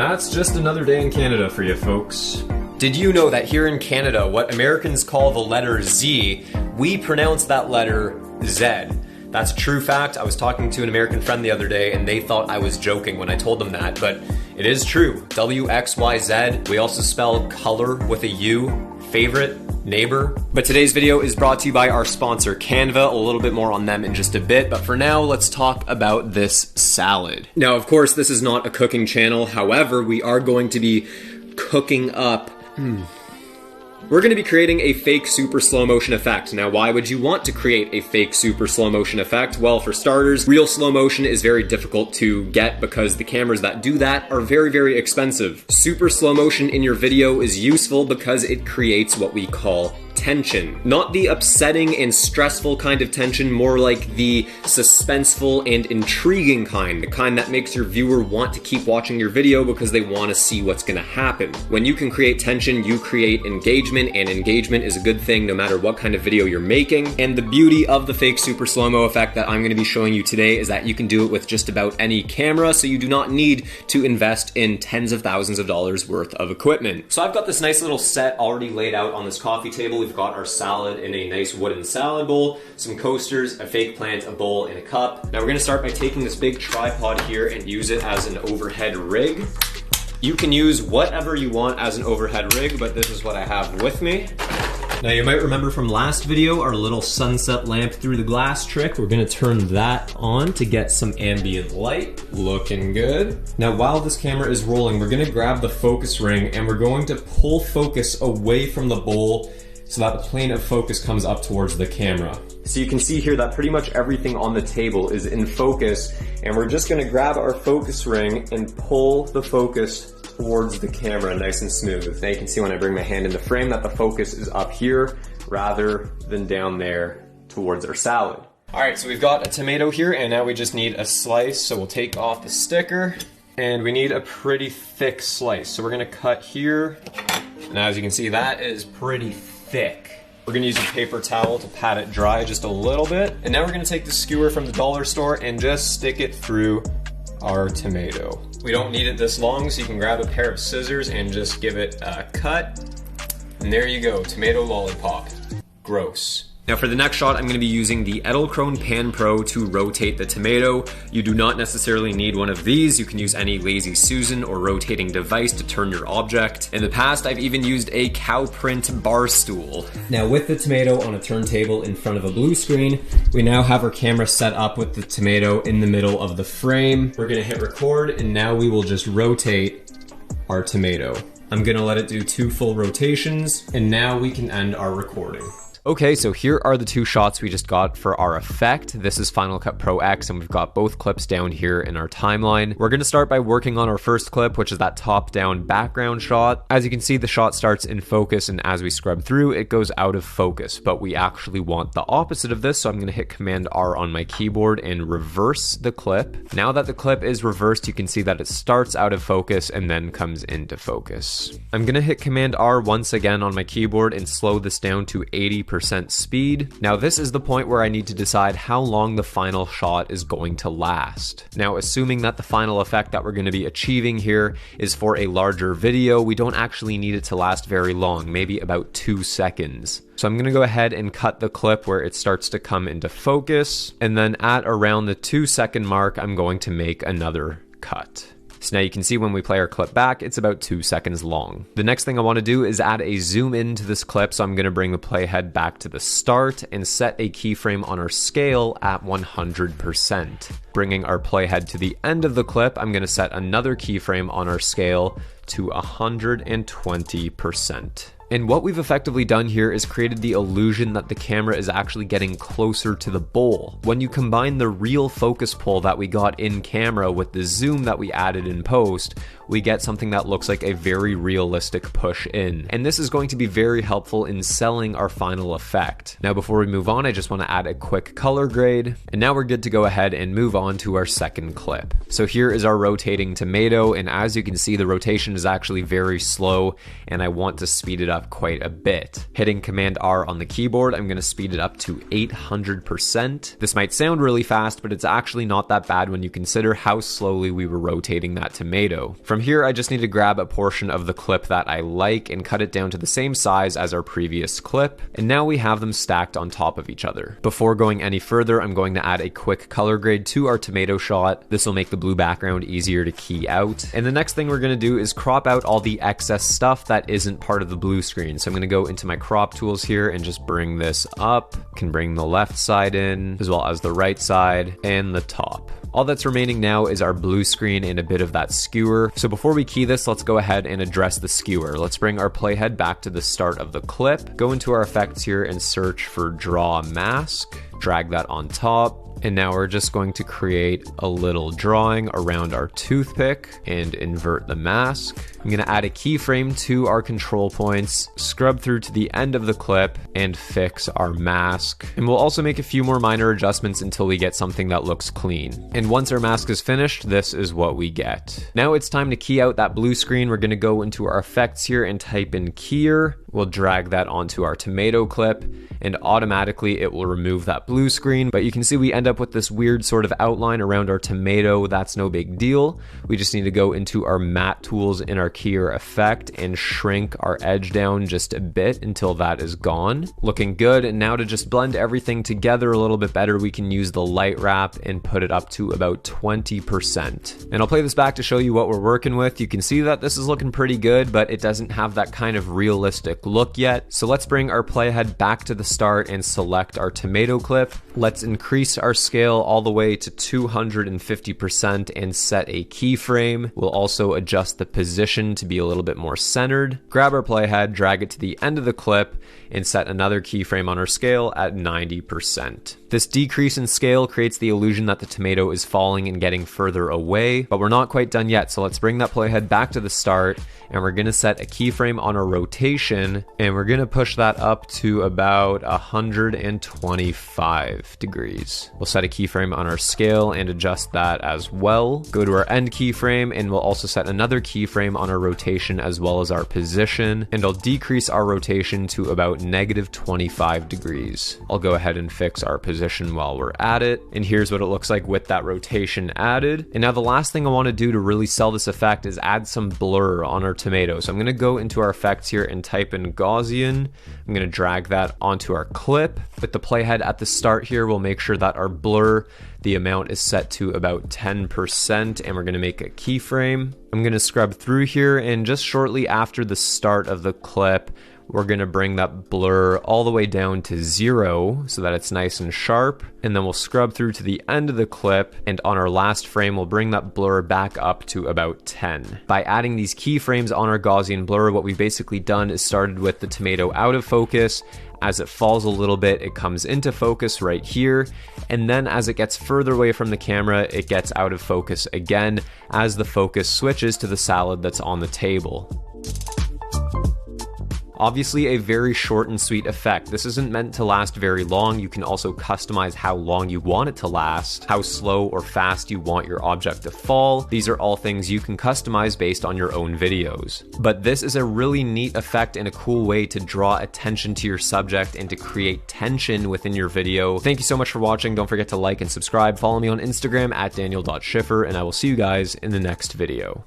that's just another day in Canada for you folks. Did you know that here in Canada, what Americans call the letter Z, we pronounce that letter Z? That's a true fact. I was talking to an American friend the other day and they thought I was joking when I told them that, but it is true. WXYZ. We also spell color with a U, favorite, neighbor. But today's video is brought to you by our sponsor, Canva. A little bit more on them in just a bit, but for now, let's talk about this salad. Now, of course, this is not a cooking channel. However, we are going to be cooking up we're going to be creating a fake super slow motion effect. Now, why would you want to create a fake super slow motion effect? Well, for starters, real slow motion is very difficult to get because the cameras that do that are very, very expensive. Super slow motion in your video is useful because it creates what we call tension. Not the upsetting and stressful kind of tension, more like the suspenseful and intriguing kind, the kind that makes your viewer want to keep watching your video because they want to see what's going to happen. When you can create tension, you create engagement, and engagement is a good thing no matter what kind of video you're making. And the beauty of the fake super slow-mo effect that I'm going to be showing you today is that you can do it with just about any camera, so you do not need to invest in tens of thousands of dollars worth of equipment. So I've got this nice little set already laid out on this coffee table. We've got our salad in a nice wooden salad bowl, some coasters, a fake plant, a bowl, and a cup. Now we're gonna start by taking this big tripod here and use it as an overhead rig. You can use whatever you want as an overhead rig, but this is what I have with me. Now you might remember from last video, our little sunset lamp through the glass trick. We're gonna turn that on to get some ambient light. Looking good. Now while this camera is rolling, we're gonna grab the focus ring and we're going to pull focus away from the bowl so that the plane of focus comes up towards the camera. So you can see here that pretty much everything on the table is in focus, and we're just gonna grab our focus ring and pull the focus towards the camera nice and smooth. Now you can see when I bring my hand in the frame that the focus is up here rather than down there towards our salad. All right, so we've got a tomato here and now we just need a slice. So we'll take off the sticker and we need a pretty thick slice. So we're gonna cut here. And as you can see, that is pretty thick. We're gonna use a paper towel to pat it dry just a little bit. And now we're gonna take the skewer from the dollar store and just stick it through our tomato. We don't need it this long, so you can grab a pair of scissors and just give it a cut. And there you go, tomato lollipop. Gross. Now for the next shot, I'm going to be using the Edelkrone Pan Pro to rotate the tomato. You do not necessarily need one of these. You can use any Lazy Susan or rotating device to turn your object. In the past, I've even used a cow print bar stool. Now with the tomato on a turntable in front of a blue screen, we now have our camera set up with the tomato in the middle of the frame. We're going to hit record and now we will just rotate our tomato. I'm going to let it do 2 full rotations and now we can end our recording. Okay, so here are the 2 shots we just got for our effect. This is Final Cut Pro X, and we've got both clips down here in our timeline. We're gonna start by working on our first clip, which is that top-down background shot. As you can see, the shot starts in focus, and as we scrub through, it goes out of focus, but we actually want the opposite of this, so I'm gonna hit Command R on my keyboard and reverse the clip. Now that the clip is reversed, you can see that it starts out of focus and then comes into focus. I'm gonna hit Command R once again on my keyboard and slow this down to 80% speed. Now this is the point where I need to decide how long the final shot is going to last. Now assuming that the final effect that we're going to be achieving here is for a larger video, we don't actually need it to last very long, maybe about 2 seconds. So I'm going to go ahead and cut the clip where it starts to come into focus, and then at around the 2-second mark, I'm going to make another cut. So now you can see when we play our clip back, it's about 2 seconds long. The next thing I want to do is add a zoom in to this clip, so I'm going to bring the playhead back to the start and set a keyframe on our scale at 100%. Bringing our playhead to the end of the clip, I'm going to set another keyframe on our scale to 120%. And what we've effectively done here is created the illusion that the camera is actually getting closer to the bowl. When you combine the real focus pull that we got in camera with the zoom that we added in post, we get something that looks like a very realistic push in. And this is going to be very helpful in selling our final effect. Now before we move on, I just want to add a quick color grade. And now we're good to go ahead and move on to our second clip. So here is our rotating tomato, and as you can see, the rotation is actually very slow, and I want to speed it up quite a bit. Hitting Command R on the keyboard, I'm going to speed it up to 800%. This might sound really fast, but it's actually not that bad when you consider how slowly we were rotating that tomato. From From here, I just need to grab a portion of the clip that I like and cut it down to the same size as our previous clip. And now we have them stacked on top of each other. Before going any further, I'm going to add a quick color grade to our tomato shot. This will make the blue background easier to key out. And the next thing we're going to do is crop out all the excess stuff that isn't part of the blue screen. So I'm going to go into my crop tools here and just bring this up. Can bring the left side in as well as the right side and the top. All that's remaining now is our blue screen and a bit of that skewer. So before we key this, let's go ahead and address the skewer. Let's bring our playhead back to the start of the clip, go into our effects here and search for draw mask, drag that on top. And now we're just going to create a little drawing around our toothpick and invert the mask. I'm going to add a keyframe to our control points, scrub through to the end of the clip, and fix our mask. And we'll also make a few more minor adjustments until we get something that looks clean. And once our mask is finished, this is what we get. Now it's time to key out that blue screen. We're going to go into our effects here and type in keyer. We'll drag that onto our tomato clip, and automatically it will remove that blue screen. But you can see we end up with this weird sort of outline around our tomato. That's no big deal. We just need to go into our matte tools in our keyer effect and shrink our edge down just a bit until that is gone. Looking good. And now to just blend everything together a little bit better, we can use the light wrap and put it up to about 20%. And I'll play this back to show you what we're working with. You can see that this is looking pretty good, but it doesn't have that kind of realistic look yet. So let's bring our playhead back to the start and select our tomato clip. Let's increase our scale all the way to 250% and set a keyframe. We'll also adjust the position to be a little bit more centered. Grab our playhead, drag it to the end of the clip, and set another keyframe on our scale at 90%. This decrease in scale creates the illusion that the tomato is falling and getting further away, but we're not quite done yet. So let's bring that playhead back to the start, and we're gonna set a keyframe on our rotation, and we're gonna push that up to about 125 degrees. We'll set a keyframe on our scale and adjust that as well. Go to our end keyframe, and we'll also set another keyframe on our rotation as well as our position, and I'll decrease our rotation to about -25 degrees. I'll go ahead and fix our position while we're at it, and here's what it looks like with that rotation added. And now the last thing I want to do to really sell this effect is add some blur on our tomato. So I'm going to go into our effects here and type in Gaussian. I'm going to drag that onto our clip. With the playhead at the start here, we'll make sure that our blur, the amount is set to about 10%, and we're going to make a keyframe. I'm going to scrub through here, and just shortly after the start of the clip, we're going to bring that blur all the way down to 0 so that it's nice and sharp. And then we'll scrub through to the end of the clip. And on our last frame, we'll bring that blur back up to about 10. By adding these keyframes on our Gaussian blur, what we've basically done is started with the tomato out of focus. As it falls a little bit, it comes into focus right here. And then as it gets further away from the camera, it gets out of focus again as the focus switches to the salad that's on the table. Obviously a very short and sweet effect. This isn't meant to last very long. You can also customize how long you want it to last, how slow or fast you want your object to fall. These are all things you can customize based on your own videos. But this is a really neat effect and a cool way to draw attention to your subject and to create tension within your video. Thank you so much for watching. Don't forget to like and subscribe. Follow me on Instagram at daniel.schiffer, and I will see you guys in the next video.